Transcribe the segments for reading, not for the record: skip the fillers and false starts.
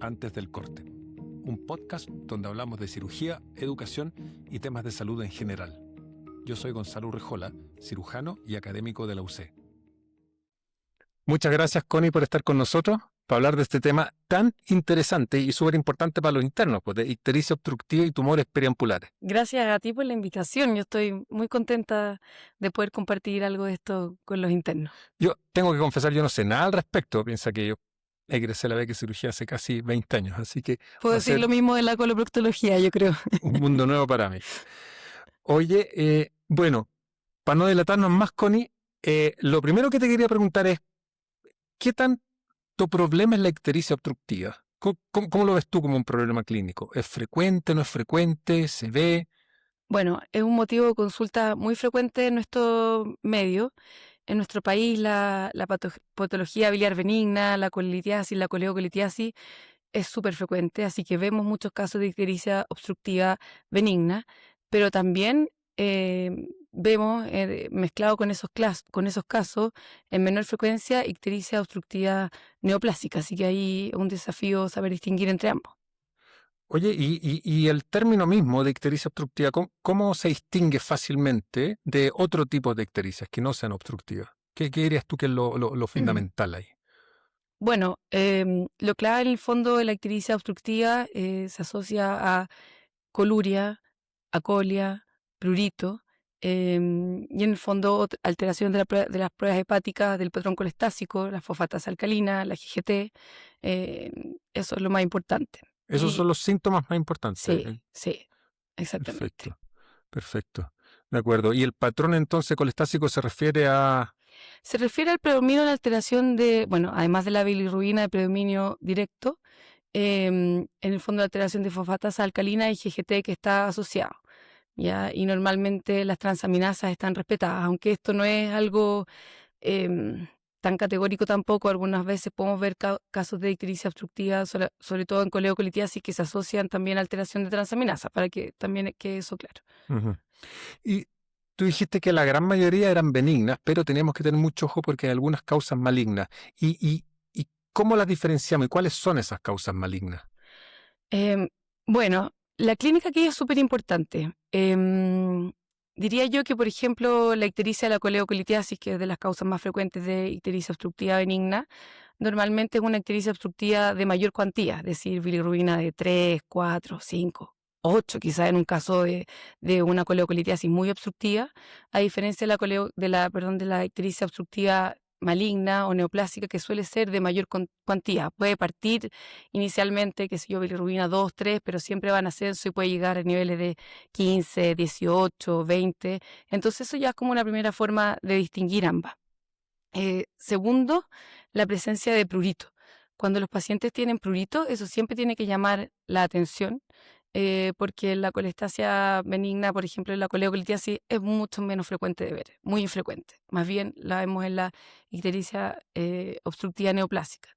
Antes del corte, un podcast donde hablamos de cirugía, educación y temas de salud en general. Yo soy Gonzalo Urrejola, cirujano y académico de la UC. Muchas gracias, Connie, por estar con nosotros para hablar de este tema tan interesante y súper importante para los internos, pues, de ictericia obstructiva y tumores periampulares. Gracias a ti por la invitación. Yo estoy muy contenta de poder compartir algo de esto con los internos. Yo tengo que confesar, yo no sé nada al respecto. Piensa que yo egresé a la beca de cirugía hace casi 20 años, así que Puedo decir lo mismo de la coloproctología, yo creo. un mundo nuevo para mí. Oye, bueno, para no delatarnos más, Connie, lo primero que te quería preguntar es, ¿qué tanto problema es la ictericia obstructiva? ¿Cómo lo ves tú como un problema clínico? ¿Es frecuente, no es frecuente, se ve? Bueno, es un motivo de consulta muy frecuente en nuestro medio. En nuestro país la patología biliar benigna, la colitiasis, la coleocolitiasis es súper frecuente, así que vemos muchos casos de ictericia obstructiva benigna, pero también vemos, mezclado con esos casos, en menor frecuencia, ictericia obstructiva neoplásica, así que ahí es un desafío saber distinguir entre ambos. Oye, y el término mismo de ictericia obstructiva, ¿cómo se distingue fácilmente de otro tipo de ictericias que no sean obstructivas? ¿Qué dirías tú que es lo fundamental ahí? Bueno, lo clave en el fondo de la ictericia obstructiva se asocia a coluria, acolia, prurito, y en el fondo alteración de las pruebas hepáticas del patrón colestásico, la fosfatasa alcalina, la GGT, eso es lo más importante. Esos son los síntomas más importantes. Sí, exactamente. Perfecto. De acuerdo. ¿Y el patrón entonces colestásico se refiere a...? Se refiere al predominio de la alteración de, bueno, además de la bilirrubina de predominio directo, en el fondo de alteración de fosfatasa alcalina y GGT que está asociado. ¿Ya? Y normalmente las transaminasas están respetadas, aunque esto no es algo tan categórico tampoco. Algunas veces podemos ver casos de ictericia obstructiva, sobre todo en coleocolitiasis, que se asocian también a alteración de transaminasa, para que también quede eso claro. Uh-huh. Y tú dijiste que la gran mayoría eran benignas, pero teníamos que tener mucho ojo porque hay algunas causas malignas. ¿Y cómo las diferenciamos y cuáles son esas causas malignas? Bueno, la clínica aquí es súper importante. Diría yo que, por ejemplo, la ictericia de la coleocolitiasis, que es de las causas más frecuentes de ictericia obstructiva benigna, normalmente es una ictericia obstructiva de mayor cuantía, es decir, bilirrubina de 3, 4, 5, 8, quizás en un caso de una coleocolitiasis muy obstructiva, a diferencia de la ictericia obstructiva maligna o neoplásica, que suele ser de mayor cuantía. Puede partir inicialmente, qué sé yo, bilirrubina 2, 3, pero siempre va en ascenso y puede llegar a niveles de 15, 18, 20. Entonces eso ya es como una primera forma de distinguir ambas. Segundo, la presencia de prurito. Cuando los pacientes tienen prurito, eso siempre tiene que llamar la atención, porque la colestasia benigna, por ejemplo, la coleocolitiasis, es mucho menos frecuente de ver, muy infrecuente. Más bien la vemos en la ictericia obstructiva neoplásica.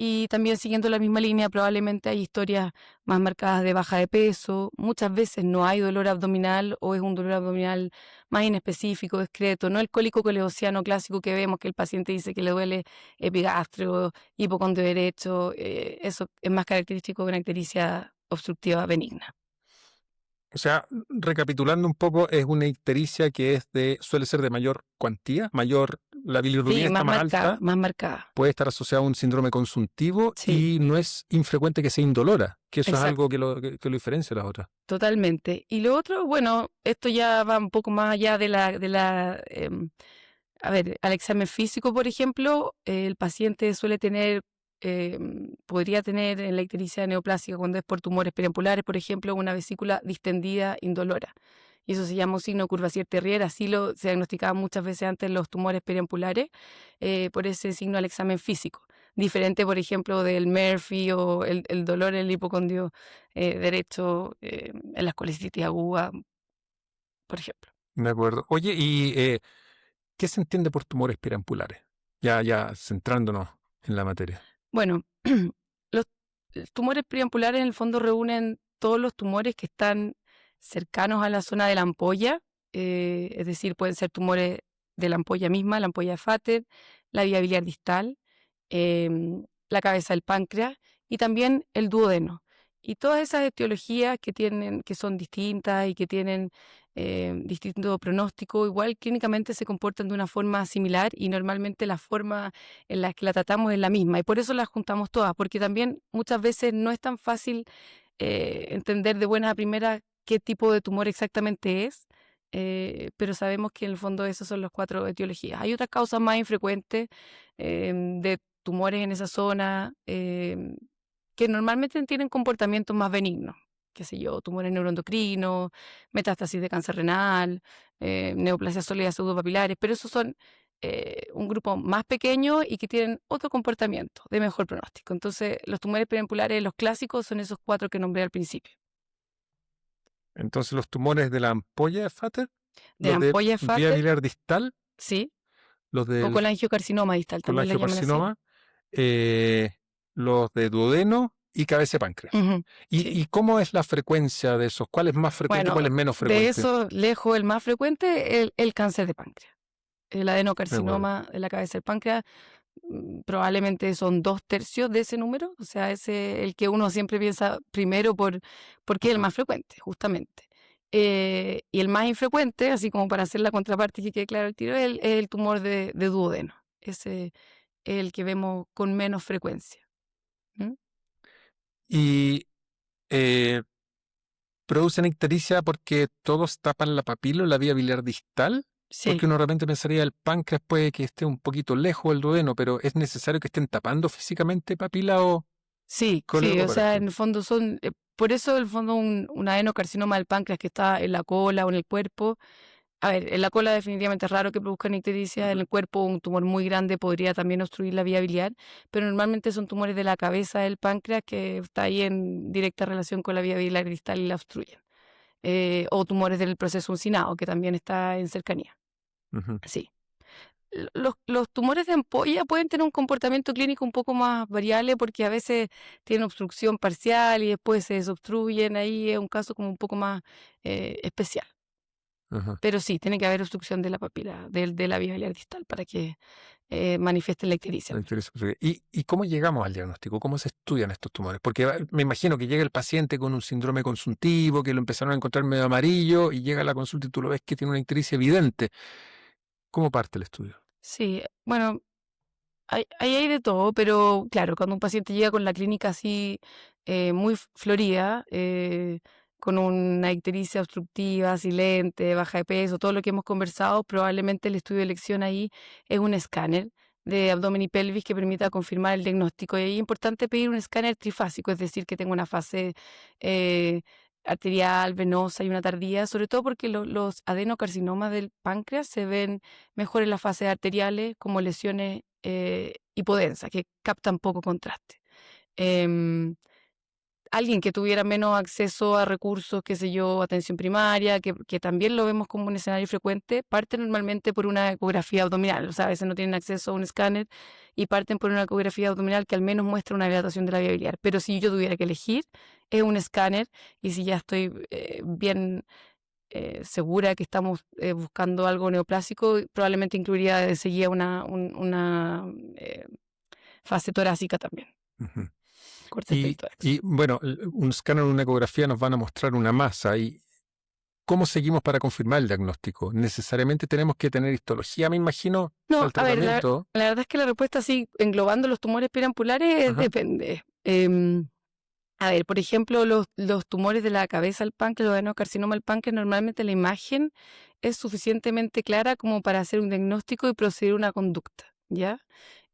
Y también siguiendo la misma línea, probablemente hay historias más marcadas de baja de peso. Muchas veces no hay dolor abdominal o es un dolor abdominal más inespecífico, discreto. No el cólico coleociano clásico que vemos, que el paciente dice que le duele epigastrio, hipocondrio derecho. Eso es más característico de una ictericia obstructiva benigna. O sea, recapitulando un poco, es una ictericia que suele ser de mayor cuantía, la bilirrubina está más alta, más marcada. puede estar asociada a un síndrome consuntivo y no es infrecuente que sea indolora, que eso es algo que lo diferencia de las otras. Totalmente. Y lo otro, bueno, esto ya va un poco más allá al examen físico, por ejemplo, el paciente suele tener, podría tener en la ictericia neoplásica, cuando es por tumores periampulares, por ejemplo, una vesícula distendida indolora. Y eso se llama un signo de Courvoisier-Terrier, así se diagnosticaba muchas veces antes los tumores periampulares, por ese signo al examen físico. Diferente, por ejemplo, del Murphy o el dolor en el hipocondrio derecho, en la colecitis aguda, por ejemplo. De acuerdo. Oye, ¿y qué se entiende por tumores periampulares? Ya centrándonos en la materia. Bueno, los tumores periampulares en el fondo reúnen todos los tumores que están cercanos a la zona de la ampolla, es decir, pueden ser tumores de la ampolla misma, la ampolla de Vater, la vía biliar distal, la cabeza del páncreas y también el duodeno. Y todas esas etiologías que son distintas y que tienen distinto pronóstico, igual clínicamente se comportan de una forma similar y normalmente la forma en la que la tratamos es la misma. Y por eso las juntamos todas, porque también muchas veces no es tan fácil entender de buena a primera qué tipo de tumor exactamente es, pero sabemos que en el fondo esas son las 4 etiologías. Hay otras causas más infrecuentes de tumores en esa zona que normalmente tienen comportamientos más benignos, qué sé yo, tumores neuroendocrinos, metástasis de cáncer renal, neoplasias sólidas pseudopapilares, pero esos son un grupo más pequeño y que tienen otro comportamiento de mejor pronóstico. Entonces, los tumores periampulares, los clásicos, son esos 4 que nombré al principio. Entonces, los tumores de la ampolla de Vater, De la los de ampolla de vía Vater, biliar distal, sí, los o del colangiocarcinoma distal, también lo llaman así. colangiocarcinoma, eh, los de duodeno y cabeza de páncreas. Ujú, sí. ¿Y cómo es la frecuencia de esos? ¿Cuál es más frecuente y Bueno, cuál es menos de frecuente? eso, lejos, el más frecuente, el cáncer de páncreas. El De acuerdo. adenocarcinoma de la cabeza del páncreas probablemente son 2/3 de ese número, o sea, ese el que uno siempre piensa primero porque es el Ujú. más frecuente, justamente. Y el más infrecuente, así como para hacer la contraparte y que quede claro el tiro, es el tumor de duodeno. Ese es el que vemos con menos frecuencia. ¿Mm? Y eh, producen ictericia porque todos tapan la papila o la vía biliar distal, Sí, porque uno de repente pensaría el páncreas puede que esté un poquito lejos del duodeno, pero ¿es necesario que estén tapando físicamente papila o sí, sí, colédoco o para sea, esto? en el fondo son, por eso el fondo un adenocarcinoma del páncreas que está en la cola o en el cuerpo. A ver, en la cola definitivamente es raro que produzcan ictericia, en Ujú. el cuerpo un tumor muy grande podría también obstruir la vía biliar, pero normalmente son tumores de la cabeza del páncreas que está ahí en directa relación con la vía biliar distal y la obstruyen. O tumores del proceso uncinado, que también está en cercanía. Ujú. Sí. Los tumores de ampolla pueden tener un comportamiento clínico un poco más variable porque a veces tienen obstrucción parcial y después se desobstruyen. Ahí es un caso como un poco más especial. Ajá. Pero sí, tiene que haber obstrucción de la papila, de la vía biliar distal para que manifieste la ictericia. La ictericia posterior. ¿Y cómo llegamos al diagnóstico? ¿Cómo se estudian estos tumores? Porque me imagino que llega el paciente con un síndrome consuntivo, que lo empezaron a encontrar medio amarillo, y llega a la consulta y tú lo ves que tiene una ictericia evidente. ¿Cómo parte el estudio? Sí, bueno, ahí hay de todo, pero claro, cuando un paciente llega con la clínica así muy florida, con una ictericia obstructiva, silente, baja de peso, todo lo que hemos conversado, probablemente el estudio de elección ahí es un escáner de abdomen y pelvis que permita confirmar el diagnóstico. Y ahí es importante pedir un escáner trifásico, es decir, que tenga una fase eh, arterial, venosa y una tardía, sobre todo porque los adenocarcinomas del páncreas se ven mejor en las fases arteriales como lesiones hipodensas que captan poco contraste. Em, Alguien que tuviera menos acceso a recursos, qué sé yo, atención primaria, que también lo vemos como un escenario frecuente, parten normalmente por una ecografía abdominal, o sea, a veces no tienen acceso a un escáner y parten por una ecografía abdominal que al menos muestra una dilatación de la vía biliar. Pero si yo tuviera que elegir, es un escáner y si ya estoy bien segura que estamos buscando algo neoplásico, probablemente incluiría enseguida una fase torácica también, Ujú. corte del Y, tórax. y, bueno, un escáner o una ecografía nos van a mostrar una masa. ¿Y cómo seguimos para confirmar el diagnóstico? ¿Necesariamente tenemos que tener histología, me imagino, para No, el a ver, tratamiento? la verdad es que la respuesta así, englobando los tumores periampulares, Ajá. depende. A ver, por ejemplo, los tumores de la cabeza al páncreas, los adenocarcinoma al páncreas, normalmente la imagen es suficientemente clara como para hacer un diagnóstico y proceder a una conducta, ¿ya?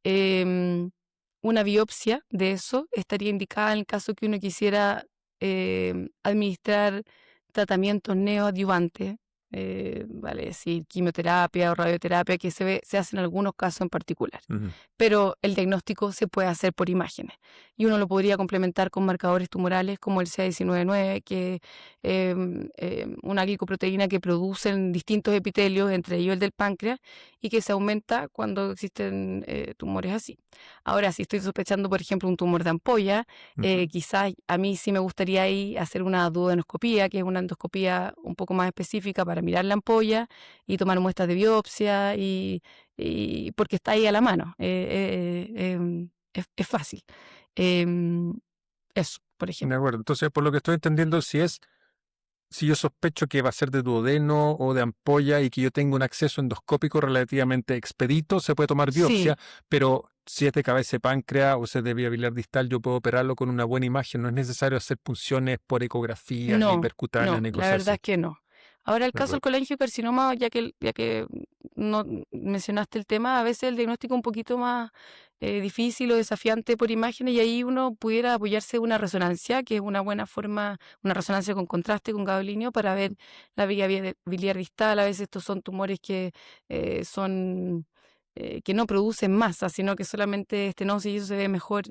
Em, una biopsia de eso estaría indicada en el caso que uno quisiera administrar tratamientos neoadyuvantes, vale decir, quimioterapia o radioterapia, que se hace en algunos casos en particular. Ujú. Pero el diagnóstico se puede hacer por imágenes y uno lo podría complementar con marcadores tumorales como el CA19-9, que es una glicoproteína que producen distintos epitelios, entre ellos el del páncreas, y que se aumenta cuando existen tumores así. Ahora, si estoy sospechando, por ejemplo, un tumor de ampolla, Ujú. quizás a mí sí me gustaría ahí hacer una duodenoscopía, que es una endoscopía un poco más específica para mirar la ampolla y tomar muestras de biopsia y porque está ahí a la mano. es fácil. Em, Eso, por De ejemplo. acuerdo. Entonces, por lo que estoy entendiendo, si yo sospecho que va a ser de duodeno o de ampolla y que yo tengo un acceso endoscópico relativamente expedito, se puede tomar biopsia, Sí, pero si es de cabeza de páncreas o si es de vía biliar distal, yo puedo operarlo con una buena imagen. No es necesario hacer punciones por ecografías, ni no, percutáneas, no, ni la cosas verdad así. es que no. Ahora, el De caso del acuerdo. colangiocarcinoma, ya que no mencionaste el tema, a veces el diagnóstico es un poquito más difícil o desafiante por imágenes y ahí uno pudiera apoyarse en una resonancia, que es una buena forma, una resonancia con contraste, con gadolinio, para ver la vía biliar distal. A veces estos son tumores son que no producen masa, sino que solamente estenosis y eso se ve mejor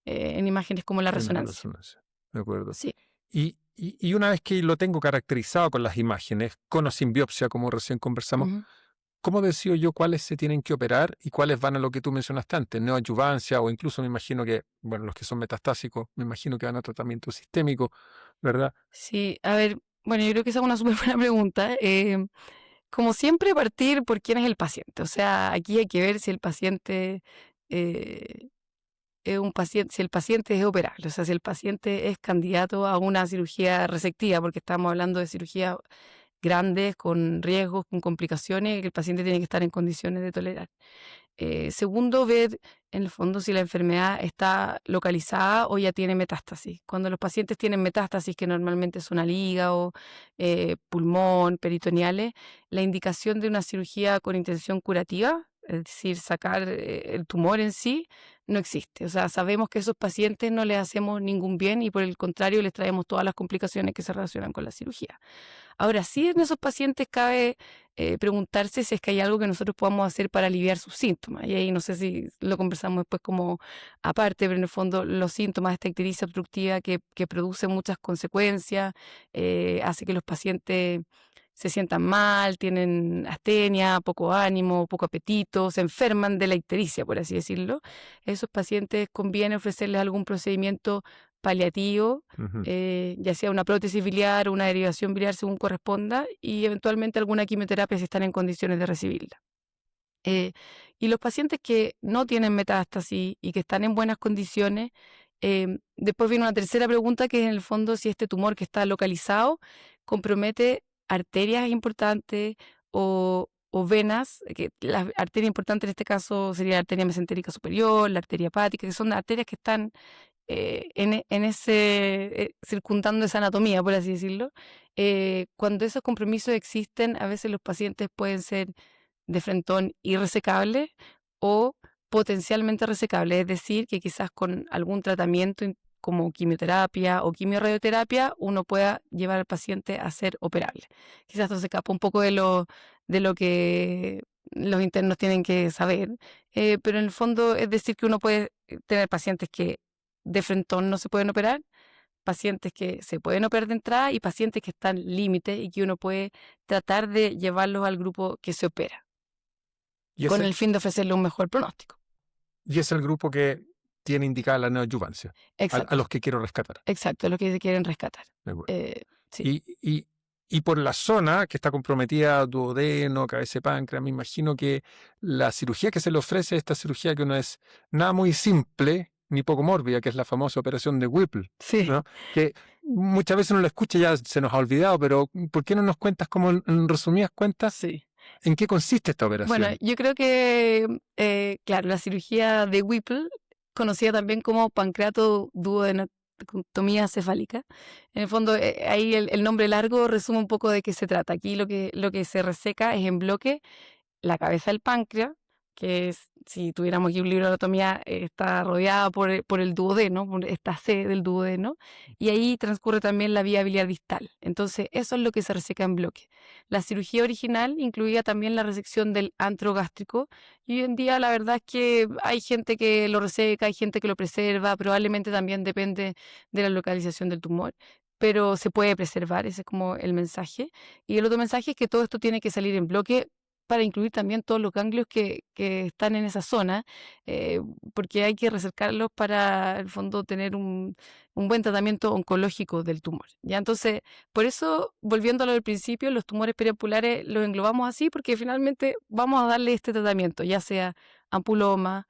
en imágenes como la En la resonancia. resonancia. De acuerdo. Sí. Y una vez que lo tengo caracterizado con las imágenes, con o sin biopsia, como recién conversamos, Ujú. ¿cómo decido yo cuáles se tienen que operar y cuáles van a lo que tú mencionaste antes, neoadyuvancia o incluso me imagino que, bueno, los que son metastásicos, me imagino que van a tratamiento sistémico, ¿verdad? Sí, a ver, bueno, yo creo que esa es una súper buena pregunta. Como siempre, partir por quién es el paciente. O sea, aquí hay que ver si el paciente eh, es un paciente, si el paciente es operable, o sea, si el paciente es candidato a una cirugía resectiva, porque estamos hablando de cirugías grandes, con riesgos, con complicaciones, que el paciente tiene que estar en condiciones de tolerar. Segundo, ver en el fondo si la enfermedad está localizada o ya tiene metástasis. Cuando los pacientes tienen metástasis, que normalmente son al hígado, pulmón, peritoneales, la indicación de una cirugía con intención curativa, es decir, sacar el tumor en sí, no existe. O sea, sabemos que a esos pacientes no les hacemos ningún bien y por el contrario les traemos todas las complicaciones que se relacionan con la cirugía. Ahora, sí en esos pacientes cabe preguntarse si es que hay algo que nosotros podamos hacer para aliviar sus síntomas. Y ahí no sé si lo conversamos después como aparte, pero en el fondo los síntomas de esta ictericia obstructiva que produce muchas consecuencias, hace que los pacientes se sientan mal, tienen astenia, poco ánimo, poco apetito, se enferman de la ictericia, por así decirlo. A esos pacientes conviene ofrecerles algún procedimiento paliativo, Ujú. ya sea una prótesis biliar o una derivación biliar según corresponda, y eventualmente alguna quimioterapia si están en condiciones de recibirla. Eh, y los pacientes que no tienen metástasis y que están en buenas condiciones, después viene una tercera pregunta que es en el fondo si este tumor que está localizado compromete arterias importantes o venas, que la arteria importante en este caso sería la arteria mesentérica superior, la arteria hepática, que son arterias que están en ese, circundando esa anatomía, por así decirlo. Cuando esos compromisos existen, a veces los pacientes pueden ser de frentón irresecable o potencialmente resecable, es decir, que quizás con algún tratamiento como quimioterapia o quimiorradioterapia uno pueda llevar al paciente a ser operable. Quizás esto se escapa un poco de lo que los internos tienen que saber, pero en el fondo es decir que uno puede tener pacientes que de frentón no se pueden operar, pacientes que se pueden operar de entrada y pacientes que están límite y que uno puede tratar de llevarlos al grupo que se opera, Y con ese, el fin de ofrecerle un mejor pronóstico. y es el grupo que tiene indicada la neoadyuvancia, a Exacto, los que quiero rescatar. exacto, es lo que se quieren rescatar. De acuerdo. Eh, sí, Y, y, y por la zona que está comprometida, duodeno, cabeza de páncreas, me imagino que la cirugía que se le ofrece, esta cirugía que no es nada muy simple ni poco mórbida, que es la famosa operación de Whipple, sí, ¿no? Que muchas veces uno la escucha y ya se nos ha olvidado, pero ¿por qué no nos cuentas como en resumidas cuentas sí. en qué consiste esta Bueno, operación? yo creo que, claro, la cirugía de Whipple, conocida también como pancreatoduodenotomía cefálica, en el fondo ahí el nombre largo resume un poco de qué se trata. Aquí lo que se reseca es en bloque la cabeza del páncreas, que es, si tuviéramos aquí un libro de anatomía, está rodeada por el duodeno, por esta C del duodeno, y ahí transcurre también la vía biliar distal. Entonces, eso es lo que se reseca en bloque. La cirugía original incluía también la resección del antro gástrico, y hoy en día la verdad es que hay gente que lo reseca, hay gente que lo preserva, probablemente también depende de la localización del tumor. Pero se puede preservar, ese es como el mensaje. Y el otro mensaje es que todo esto tiene que salir en bloque para incluir también todos los ganglios que están en esa zona, eh, porque hay que recercarlos para, en el fondo, tener un buen tratamiento oncológico del tumor. ¿Ya? Entonces, por eso, volviendo a lo del principio, los tumores periapulares los englobamos así, porque finalmente vamos a darle este tratamiento, ya sea ampuloma,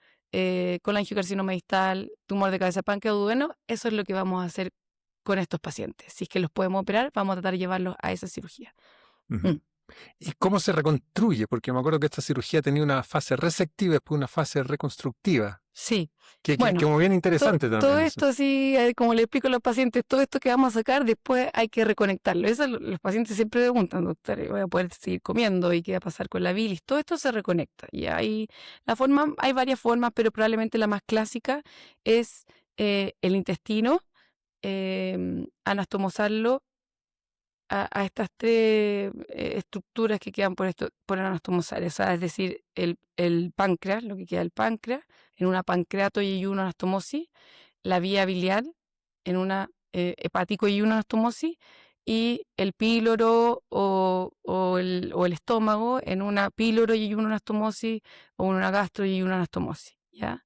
colangiocarcinoma distal, tumor de cabeza de páncreas o duodeno, eso es lo que vamos a hacer con estos pacientes. Si es que los podemos operar, vamos a tratar de llevarlos a esa cirugía. Ujú. ¿Y cómo se reconstruye? Porque me acuerdo que esta cirugía tenía una fase resectiva y después una fase reconstructiva. Sí. Que Bueno, como bien interesante todo también. esto así, como le explico a los pacientes, todo esto que vamos a sacar, después hay que reconectarlo. Eso los pacientes siempre preguntan, doctor, ¿voy a poder seguir comiendo? ¿Y qué va a pasar con la bilis? Todo esto se reconecta. Y hay varias formas, pero probablemente la más clásica es el intestino, anastomosarlo a estas tres estructuras que quedan por anastomosar. O sea, es decir, el páncreas, lo que queda del páncreas, en una pancreato y una anastomosis, la vía biliar en una hepático y una anastomosis, y el píloro o el estómago en una píloro y una anastomosis, o una gastro y una anastomosis, ¿ya?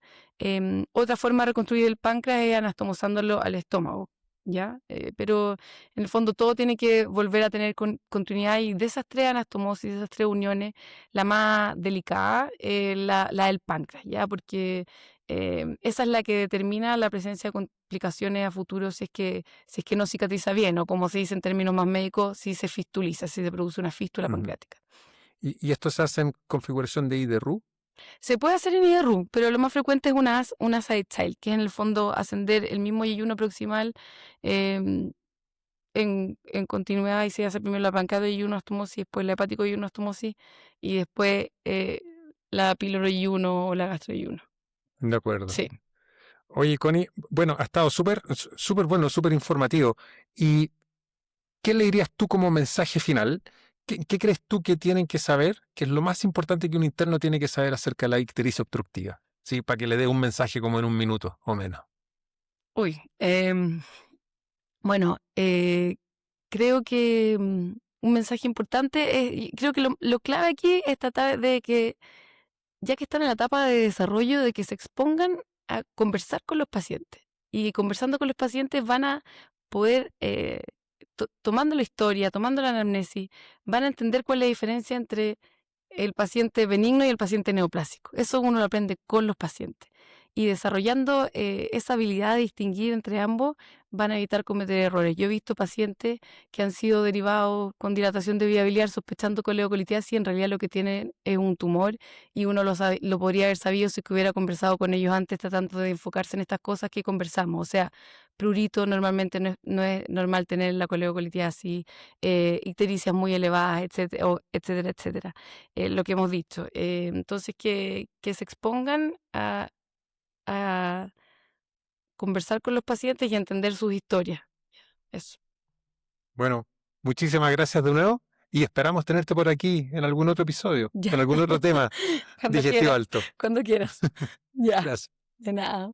Otra forma de reconstruir el páncreas es anastomosándolo al estómago, ¿ya? Pero en el fondo todo tiene que volver a tener continuidad, y de esas tres anastomosis, de esas tres uniones, la más delicada es la del páncreas, ¿ya? Porque esa es la que determina la presencia de complicaciones a futuro si es que no cicatriza bien, o como se dice en términos más médicos, si se fistuliza, si se produce una fístula pancreática. ¿Y esto se hace en configuración de IDRU? Se puede hacer en IDRU, pero lo más frecuente es una side child, que es en el fondo ascender el mismo yeyuno proximal en continuidad, y se hace primero la pancreato yeyuno anastomosis, después la hepático yeyuno anastomosis, y después la píloro yeyuno o la gastro yeyuno. De acuerdo. Sí. Oye, Connie, bueno, ha estado súper bueno, súper informativo. ¿Y qué le dirías tú como mensaje final? ¿Qué crees tú que tienen que saber, que es lo más importante que un interno tiene que saber acerca de la ictericia obstructiva? Sí, para que le dé un mensaje como en 1 minuto o menos. Uy, bueno, creo que un mensaje importante y creo que lo clave aquí es tratar de que, ya que están en la etapa de desarrollo, de que se expongan a conversar con los pacientes. Y conversando con los pacientes van a poder, tomando la historia, tomando la anamnesis, van a entender cuál es la diferencia entre el paciente benigno y el paciente neoplásico. Eso uno lo aprende con los pacientes. Y desarrollando esa habilidad de distinguir entre ambos, van a evitar cometer errores. Yo he visto pacientes que han sido derivados con dilatación de vía biliar sospechando coleocolitiasis, y en realidad lo que tienen es un tumor, y uno lo podría haber sabido si hubiera conversado con ellos antes, tratando de enfocarse en estas cosas que conversamos. O sea, prurito normalmente no es normal tener la coleocolitiasis, ictericias muy elevadas, etcétera, etcétera, etcétera. Lo que hemos dicho. Entonces, que se expongan a conversar con los pacientes y a entender sus historias. Eso. Bueno, muchísimas gracias de nuevo y esperamos tenerte por aquí en algún otro episodio, Ya. con algún otro tema Cuando digestivo quieras. alto. Cuando quieras. Ya. Gracias. De nada.